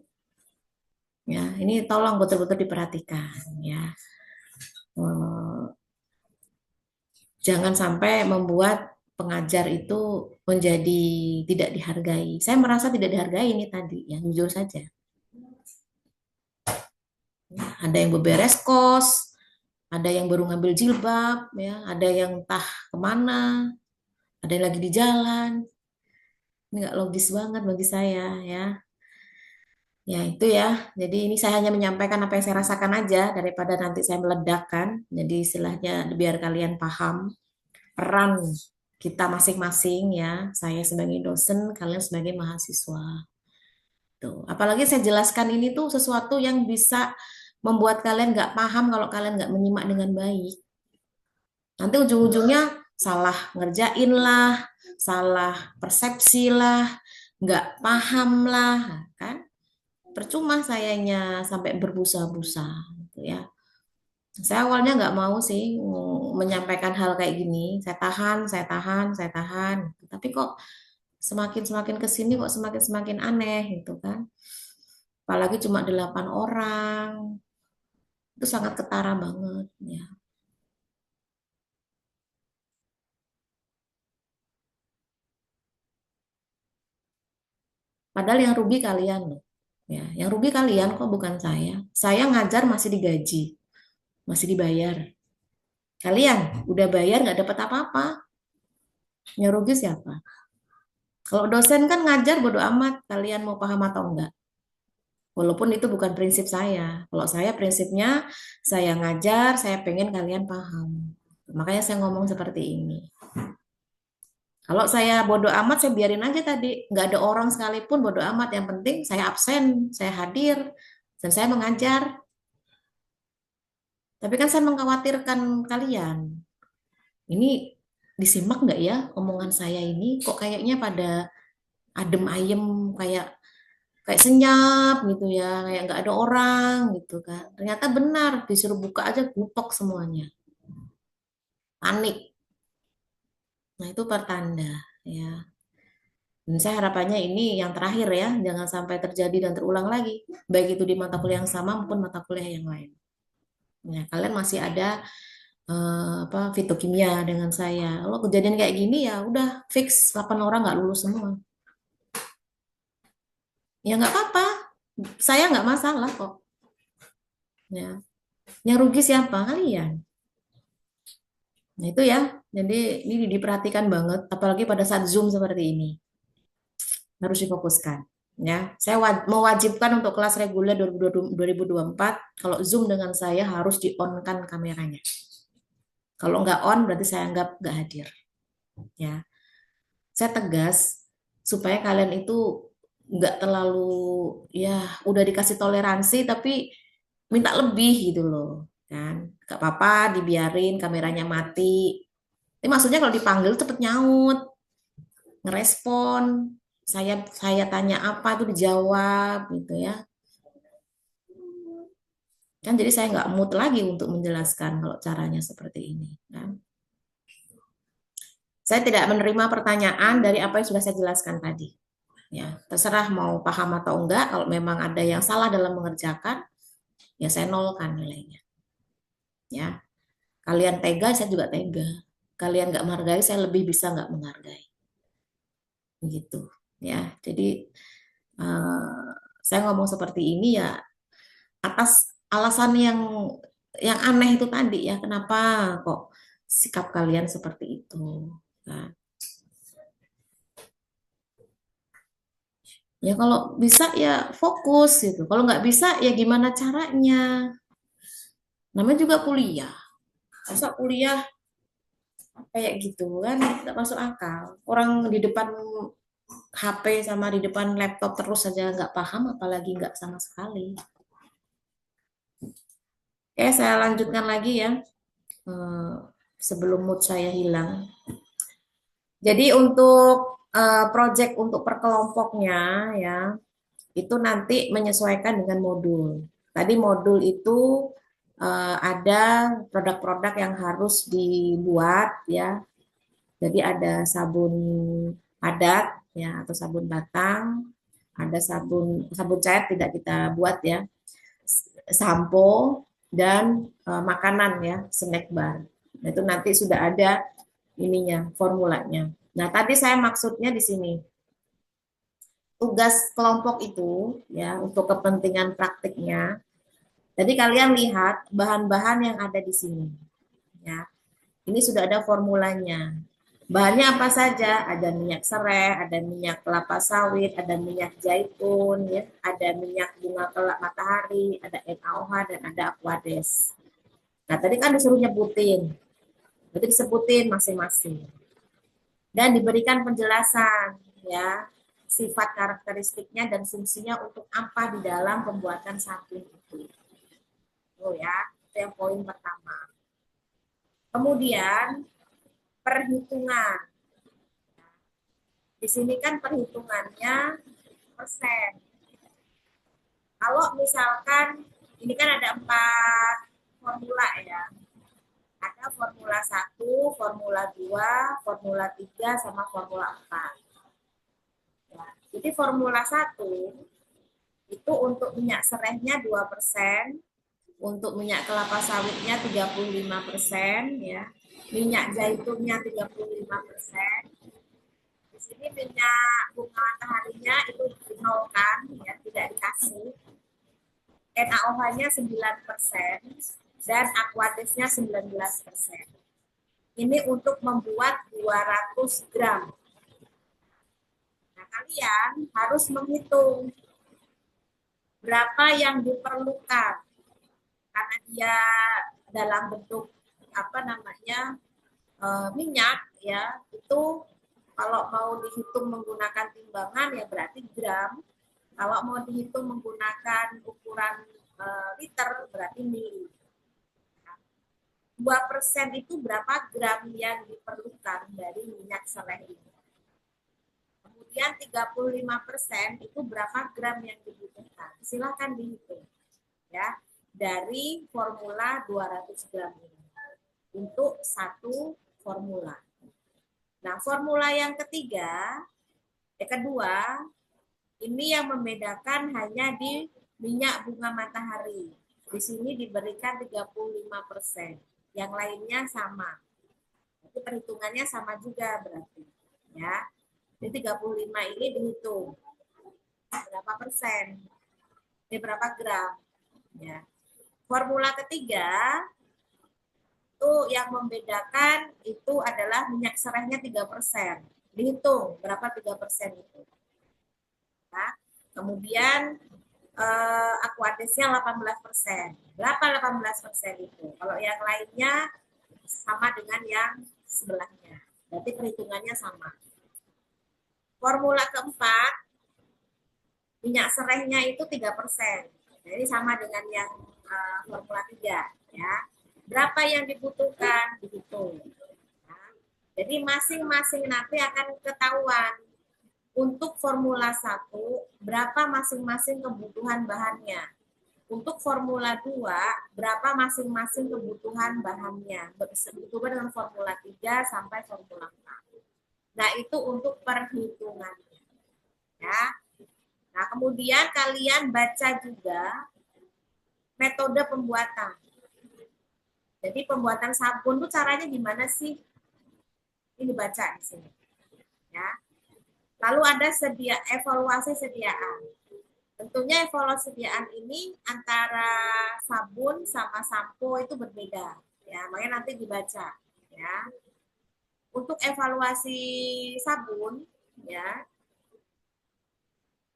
Ya, ini tolong betul-betul diperhatikan. Ya, Eh, jangan sampai membuat pengajar itu menjadi tidak dihargai. Saya merasa tidak dihargai ini tadi, ya jujur saja. Ya, ada yang beberes kos, ada yang baru ngambil jilbab, ya, ada yang entah kemana, ada yang lagi di jalan. Ini nggak logis banget bagi saya, ya. Ya itu ya. Jadi ini saya hanya menyampaikan apa yang saya rasakan aja daripada nanti saya meledakkan. Jadi istilahnya biar kalian paham peran kita masing-masing ya. Saya sebagai dosen, kalian sebagai mahasiswa. Tuh. Apalagi saya jelaskan ini tuh sesuatu yang bisa membuat kalian nggak paham kalau kalian nggak menyimak dengan baik. Nanti ujung-ujungnya salah ngerjain lah, salah persepsi lah, nggak paham lah, kan? Percuma sayanya sampai berbusa-busa, gitu ya. Saya awalnya nggak mau sih menyampaikan hal kayak gini. Saya tahan, saya tahan, saya tahan. Tapi kok semakin semakin ke sini kok semakin semakin aneh gitu kan. Apalagi cuma 8 orang. Itu sangat ketara banget ya. Padahal yang rugi kalian loh. Ya, yang rugi kalian kok bukan saya. Saya ngajar masih digaji, masih dibayar. Kalian udah bayar nggak dapat apa-apa. Yang rugi siapa? Kalau dosen kan ngajar bodo amat kalian mau paham atau enggak. Walaupun itu bukan prinsip saya. Kalau saya prinsipnya saya ngajar, saya pengen kalian paham. Makanya saya ngomong seperti ini. Kalau saya bodo amat, saya biarin aja tadi. Nggak ada orang sekalipun bodo amat. Yang penting saya absen, saya hadir, dan saya mengajar. Tapi kan saya mengkhawatirkan kalian. Ini disimak nggak ya omongan saya ini? Kok kayaknya pada adem ayem, kayak kayak senyap gitu ya, kayak nggak ada orang gitu kan. Ternyata benar, disuruh buka aja gupok semuanya. Panik. Nah, itu pertanda ya. Dan saya harapannya ini yang terakhir ya, jangan sampai terjadi dan terulang lagi, baik itu di mata kuliah yang sama maupun mata kuliah yang lain. Ya, kalian masih ada apa fitokimia dengan saya. Kalau kejadian kayak gini ya udah fix 8 orang nggak lulus semua. Ya nggak apa-apa, saya nggak masalah kok. Ya, yang rugi siapa? Kalian. Nah itu ya, jadi ini diperhatikan banget, apalagi pada saat Zoom seperti ini. Harus difokuskan. Ya, saya mewajibkan untuk kelas reguler 2024, kalau Zoom dengan saya harus di-on-kan kameranya. Kalau nggak on, berarti saya anggap nggak hadir. Ya, saya tegas supaya kalian itu nggak terlalu, ya udah dikasih toleransi, tapi minta lebih gitu loh. Kan, nggak apa-apa, dibiarin kameranya mati. Ini maksudnya kalau dipanggil cepet nyaut, ngerespon, saya tanya apa itu dijawab gitu ya. Kan jadi saya nggak mood lagi untuk menjelaskan kalau caranya seperti ini kan. Saya tidak menerima pertanyaan dari apa yang sudah saya jelaskan tadi. Ya, terserah mau paham atau enggak, kalau memang ada yang salah dalam mengerjakan, ya saya nolkan nilainya. Ya, kalian tega, saya juga tega. Kalian nggak menghargai, saya lebih bisa nggak menghargai. Gitu ya. Jadi eh, saya ngomong seperti ini ya atas alasan yang aneh itu tadi ya, kenapa kok sikap kalian seperti itu. Nah, ya kalau bisa ya fokus gitu. Kalau nggak bisa ya gimana caranya? Namanya juga kuliah. Masa kuliah kayak gitu kan nggak masuk akal. Orang di depan HP sama di depan laptop terus saja nggak paham, apalagi nggak sama sekali. Oke, saya lanjutkan lagi ya. Eh, sebelum mood saya hilang. Jadi untuk project untuk per kelompoknya ya, itu nanti menyesuaikan dengan modul. Tadi modul itu ada produk-produk yang harus dibuat ya. Jadi ada sabun padat ya atau sabun batang, ada sabun sabun cair tidak kita buat ya, sampo dan makanan ya, snack bar. Nah, itu nanti sudah ada ininya, formulanya. Nah, tadi saya maksudnya di sini tugas kelompok itu ya untuk kepentingan praktiknya. Jadi kalian lihat bahan-bahan yang ada di sini ya. Ini sudah ada formulanya. Bahannya apa saja? Ada minyak serai, ada minyak kelapa sawit, ada minyak zaitun, ya, ada minyak bunga kelak matahari, ada NaOH dan ada Aquades. Nah, tadi kan disuruh nyebutin. Berarti disebutin masing-masing. Dan diberikan penjelasan ya, sifat karakteristiknya dan fungsinya untuk apa di dalam pembuatan sabun itu. Oh ya, itu yang poin pertama. Kemudian perhitungan. Di sini kan perhitungannya persen. Kalau misalkan ini kan ada 4 formula ya. Ada formula 1, formula 2, formula 3, sama formula 4. Ya. Jadi formula 1 itu untuk minyak serehnya 2%, untuk minyak kelapa sawitnya 35%, ya. Minyak zaitunnya 35%. Di sini minyak bunga mataharinya itu dinolkan, ya, tidak dikasih. NaOH-nya 9% dan aquadesnya 19%. Ini untuk membuat 200 gram. Nah, kalian harus menghitung berapa yang diperlukan karena dia dalam bentuk apa namanya minyak ya, itu kalau mau dihitung menggunakan timbangan ya berarti gram, kalau mau dihitung menggunakan ukuran liter berarti mili. 2% itu berapa gram yang diperlukan dari minyak seleh ini. Kemudian 35% itu berapa gram yang dibutuhkan. Silakan dihitung ya dari formula 200 gram ini untuk satu formula. Nah, formula yang kedua, ini yang membedakan hanya di minyak bunga matahari. Di sini diberikan 35%. Yang lainnya sama. Itu perhitungannya sama juga berarti. Ya. Jadi 35 ini dihitung. Berapa persen? Ini berapa gram? Ya. Formula ketiga itu yang membedakan itu adalah minyak serehnya 3%. Dihitung berapa 3% itu. Ya. Kemudian aquadesnya 18%. Berapa 18% itu? Kalau yang lainnya sama dengan yang sebelahnya. Berarti perhitungannya sama. Formula keempat, minyak serehnya itu 3%. Jadi sama dengan yang formula 3. Ya. Berapa yang dibutuhkan? Dihitung. Nah, jadi masing-masing nanti akan ketahuan untuk formula 1 berapa masing-masing kebutuhan bahannya. Untuk formula 2 berapa masing-masing kebutuhan bahannya. Begitu dengan formula 3 sampai formula 4. Nah, itu untuk perhitungannya. Ya. Nah, kemudian kalian baca juga metode pembuatan. Jadi pembuatan sabun itu caranya gimana sih? Ini baca di sini. Ya. Lalu ada evaluasi sediaan. Tentunya evaluasi sediaan ini antara sabun sama sampo itu berbeda. Ya, makanya nanti dibaca. Ya. Untuk evaluasi sabun, ya,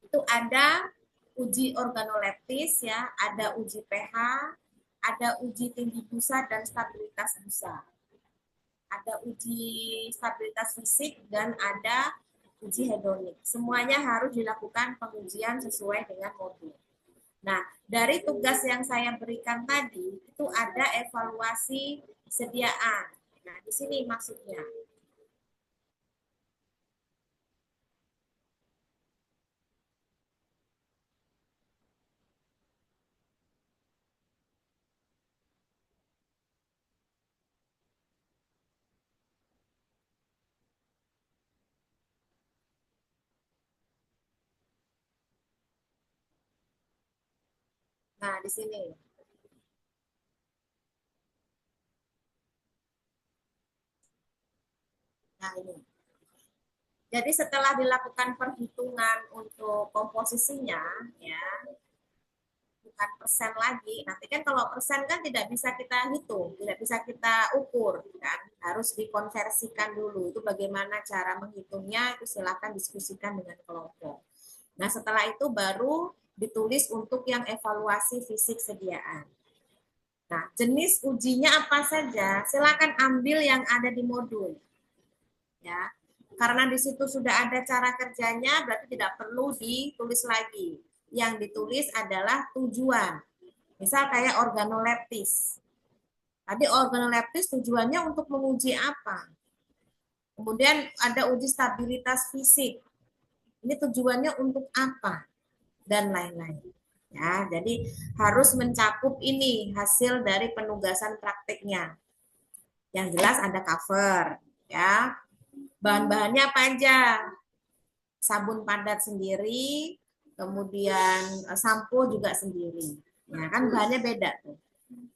itu ada uji organoleptis, ya, ada uji pH, ada uji tinggi busa dan stabilitas busa. Ada uji stabilitas fisik dan ada uji hedonik. Semuanya harus dilakukan pengujian sesuai dengan modul. Nah, dari tugas yang saya berikan tadi, itu ada evaluasi sediaan. Nah, di sini maksudnya. Nah, di sini. Nah, ini. Jadi setelah dilakukan perhitungan untuk komposisinya, ya, bukan persen lagi. Nanti kan kalau persen kan tidak bisa kita hitung, tidak bisa kita ukur, kan? Harus dikonversikan dulu. Itu bagaimana cara menghitungnya, itu silakan diskusikan dengan kelompok. Nah, setelah itu baru ditulis untuk yang evaluasi fisik sediaan. Nah, jenis ujinya apa saja? Silakan ambil yang ada di modul. Ya. Karena di situ sudah ada cara kerjanya, berarti tidak perlu ditulis lagi. Yang ditulis adalah tujuan. Misal kayak organoleptis. Tadi organoleptis tujuannya untuk menguji apa? Kemudian ada uji stabilitas fisik. Ini tujuannya untuk apa? Dan lain-lain. Ya, jadi harus mencakup ini hasil dari penugasan praktiknya. Yang jelas ada cover, ya. Bahan-bahannya apa aja? Sabun padat sendiri, kemudian sampo juga sendiri. Ya, kan bahannya beda tuh.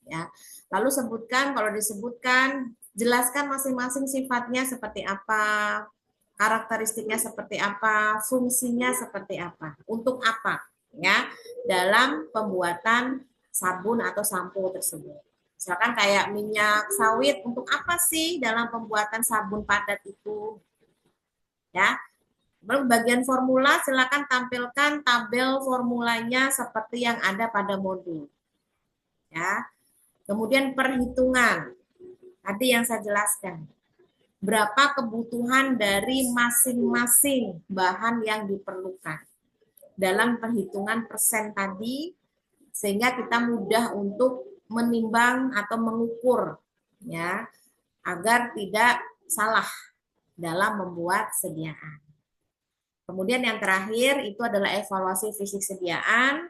Ya. Lalu sebutkan, kalau disebutkan, jelaskan masing-masing sifatnya seperti apa, karakteristiknya seperti apa, fungsinya seperti apa, untuk apa, ya, dalam pembuatan sabun atau sampo tersebut. Misalkan kayak minyak sawit, untuk apa sih dalam pembuatan sabun padat itu, ya. Bagian formula silakan tampilkan tabel formulanya seperti yang ada pada modul, ya. Kemudian perhitungan, tadi yang saya jelaskan. Berapa kebutuhan dari masing-masing bahan yang diperlukan. Dalam perhitungan persen tadi, sehingga kita mudah untuk menimbang atau mengukur, ya, agar tidak salah dalam membuat sediaan. Kemudian yang terakhir itu adalah evaluasi fisik sediaan.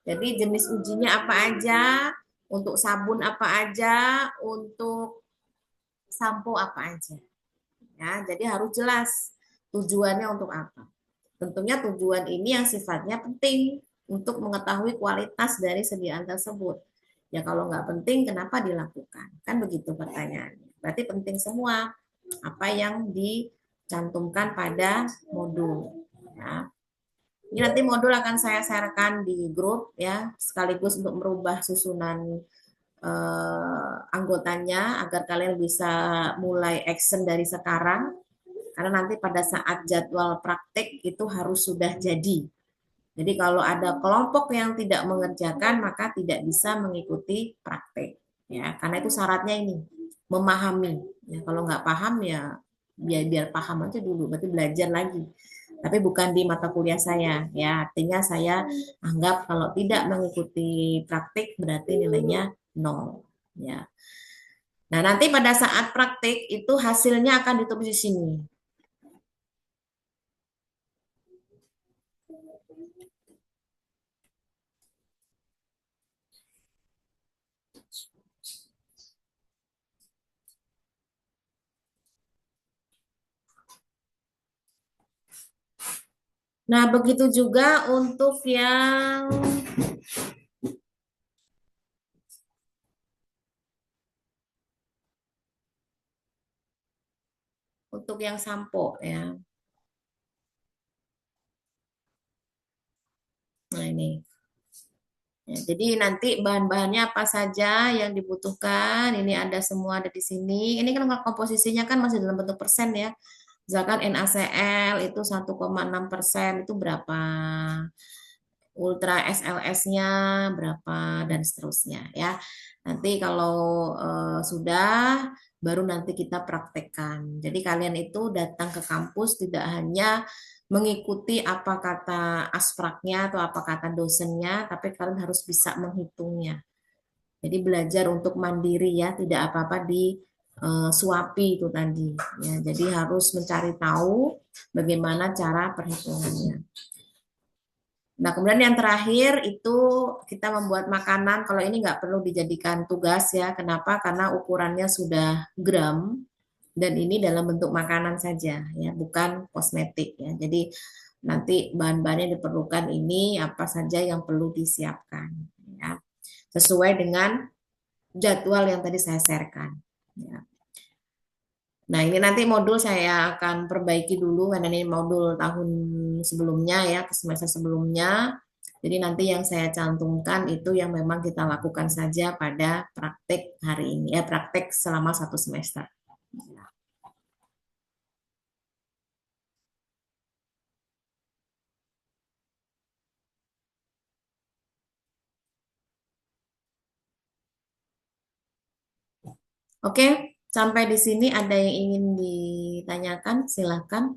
Jadi jenis ujinya apa aja, untuk sabun apa aja, untuk sampo apa aja. Ya, jadi harus jelas tujuannya untuk apa. Tentunya tujuan ini yang sifatnya penting untuk mengetahui kualitas dari sediaan tersebut. Ya kalau nggak penting, kenapa dilakukan? Kan begitu pertanyaannya. Berarti penting semua apa yang dicantumkan pada modul. Ya. Ini nanti modul akan saya sharekan di grup ya, sekaligus untuk merubah susunan anggotanya agar kalian bisa mulai action dari sekarang. Karena nanti pada saat jadwal praktek itu harus sudah jadi. Jadi kalau ada kelompok yang tidak mengerjakan maka tidak bisa mengikuti praktek. Ya, karena itu syaratnya ini memahami. Ya, kalau nggak paham ya biar paham aja dulu, berarti belajar lagi. Tapi bukan di mata kuliah saya. Ya, artinya saya anggap kalau tidak mengikuti praktek berarti nilainya nol. Ya. Nah, nanti pada saat praktek itu hasilnya akan ditulis di sini. Nah, begitu juga untuk yang sampo ya. Nah, ini. Ya, jadi nanti bahan-bahannya apa saja yang dibutuhkan, ini ada semua ada di sini. Ini kan komposisinya kan masih dalam bentuk persen ya. Misalkan NaCl itu 1,6% itu berapa? Ultra SLS-nya berapa dan seterusnya ya. Nanti kalau sudah baru nanti kita praktekkan. Jadi kalian itu datang ke kampus tidak hanya mengikuti apa kata aspraknya atau apa kata dosennya, tapi kalian harus bisa menghitungnya. Jadi belajar untuk mandiri ya, tidak apa-apa di suapi itu tadi. Ya, jadi harus mencari tahu bagaimana cara perhitungannya. Nah, kemudian yang terakhir itu kita membuat makanan. Kalau ini nggak perlu dijadikan tugas ya. Kenapa? Karena ukurannya sudah gram dan ini dalam bentuk makanan saja ya, bukan kosmetik ya. Jadi nanti bahan-bahan yang diperlukan ini apa saja yang perlu disiapkan ya. Sesuai dengan jadwal yang tadi saya sharekan ya. Nah, ini nanti modul saya akan perbaiki dulu karena ini modul tahun sebelumnya ya, semester sebelumnya. Jadi nanti yang saya cantumkan itu yang memang kita lakukan saja pada praktek hari ini, ya praktek selama 1 semester. Oke, sampai di sini ada yang ingin ditanyakan, silakan.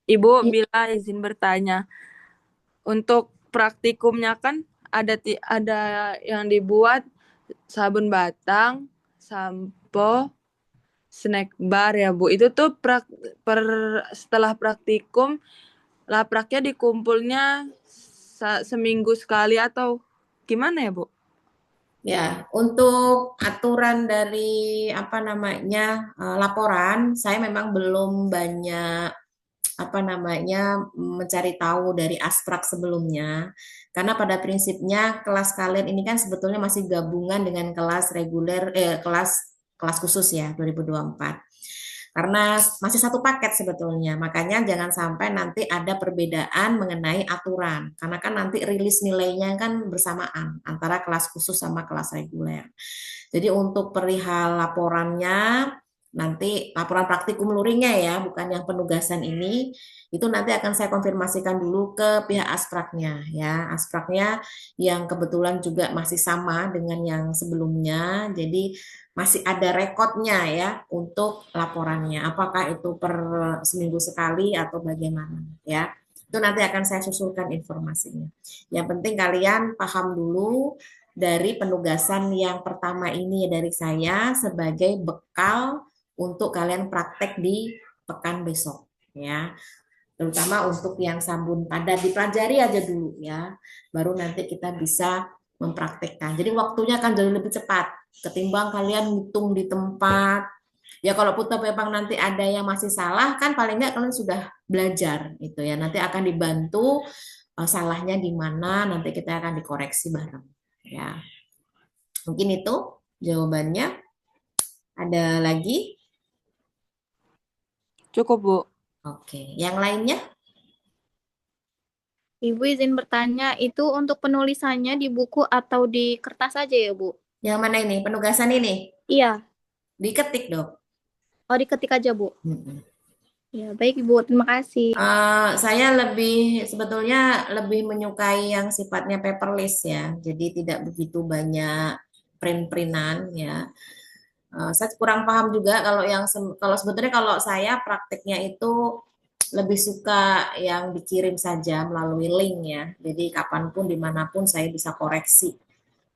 Ibu I- Bila izin bertanya. Untuk praktikumnya kan ada yang dibuat sabun batang, sampo, snack bar ya Bu. Itu tuh setelah praktikum lapraknya dikumpulnya seminggu sekali atau gimana ya Bu? Ya, untuk aturan dari apa namanya laporan, saya memang belum banyak apa namanya mencari tahu dari asprak sebelumnya. Karena pada prinsipnya kelas kalian ini kan sebetulnya masih gabungan dengan kelas reguler kelas khusus ya 2024. Karena masih satu paket sebetulnya. Makanya jangan sampai nanti ada perbedaan mengenai aturan. Karena kan nanti rilis nilainya kan bersamaan antara kelas khusus sama kelas reguler. Jadi untuk perihal laporannya, nanti laporan praktikum luringnya ya, bukan yang penugasan ini, itu nanti akan saya konfirmasikan dulu ke pihak aspraknya ya. Aspraknya yang kebetulan juga masih sama dengan yang sebelumnya, jadi masih ada rekodnya ya untuk laporannya. Apakah itu per seminggu sekali atau bagaimana ya. Itu nanti akan saya susulkan informasinya. Yang penting kalian paham dulu dari penugasan yang pertama ini dari saya sebagai bekal untuk kalian praktek di pekan besok ya. Terutama untuk yang sabun padat dipelajari aja dulu ya. Baru nanti kita bisa mempraktekkan. Jadi waktunya akan jauh lebih cepat ketimbang kalian ngitung di tempat. Ya kalau putar memang nanti ada yang masih salah kan paling nggak kalian sudah belajar gitu ya. Nanti akan dibantu salahnya di mana nanti kita akan dikoreksi bareng ya. Mungkin itu jawabannya. Ada lagi? Cukup Bu. Oke, yang lainnya? Ibu izin bertanya, itu untuk penulisannya di buku atau di kertas aja ya, Bu? Yang mana ini? Penugasan ini? Iya. Diketik dong. Oh, diketik aja, Bu. Mm-mm. Ya, baik, Ibu. Terima kasih. Saya sebetulnya lebih menyukai yang sifatnya paperless ya, jadi tidak begitu banyak print-printan ya. Saya kurang paham juga kalau kalau sebetulnya kalau saya prakteknya itu lebih suka yang dikirim saja melalui link ya. Jadi kapanpun dimanapun saya bisa koreksi.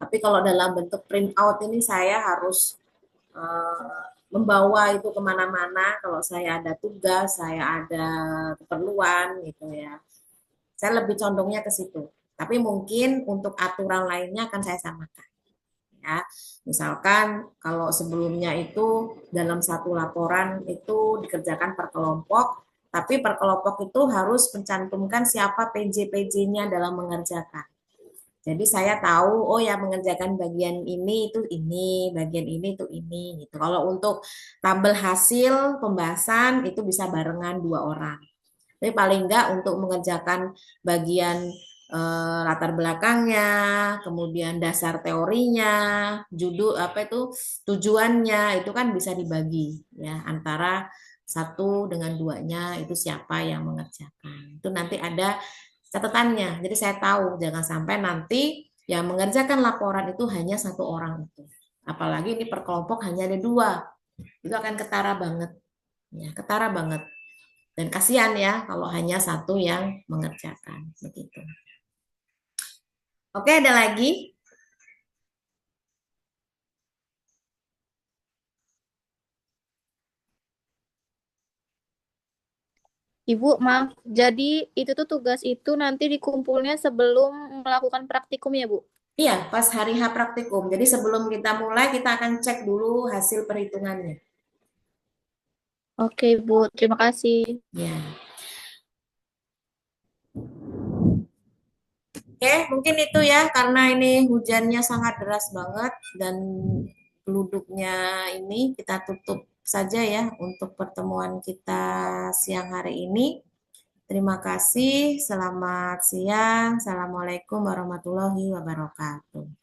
Tapi kalau dalam bentuk print out ini saya harus membawa itu kemana-mana. Kalau saya ada tugas, saya ada keperluan gitu ya. Saya lebih condongnya ke situ. Tapi mungkin untuk aturan lainnya akan saya samakan. Ya, misalkan kalau sebelumnya itu dalam satu laporan itu dikerjakan per kelompok, tapi per kelompok itu harus mencantumkan siapa PJ-PJ-nya dalam mengerjakan. Jadi saya tahu, oh ya mengerjakan bagian ini itu ini, bagian ini itu ini gitu. Kalau untuk tabel hasil pembahasan itu bisa barengan 2 orang. Tapi paling enggak untuk mengerjakan bagian latar belakangnya, kemudian dasar teorinya, judul apa itu tujuannya itu kan bisa dibagi ya antara satu dengan duanya itu siapa yang mengerjakan. Itu nanti ada catatannya. Jadi saya tahu jangan sampai nanti yang mengerjakan laporan itu hanya 1 orang itu. Apalagi ini per kelompok hanya ada 2. Itu akan ketara banget. Ya, ketara banget. Dan kasihan ya kalau hanya satu yang mengerjakan begitu. Oke, ada lagi? Ibu, maaf. Jadi, itu tuh tugas itu nanti dikumpulnya sebelum melakukan praktikum ya, Bu? Iya, pas hari H praktikum. Jadi sebelum kita mulai kita akan cek dulu hasil perhitungannya. Oke, Bu. Terima kasih. Ya. Oke, mungkin itu ya karena ini hujannya sangat deras banget dan peluduknya ini kita tutup saja ya untuk pertemuan kita siang hari ini. Terima kasih, selamat siang. Assalamualaikum warahmatullahi wabarakatuh.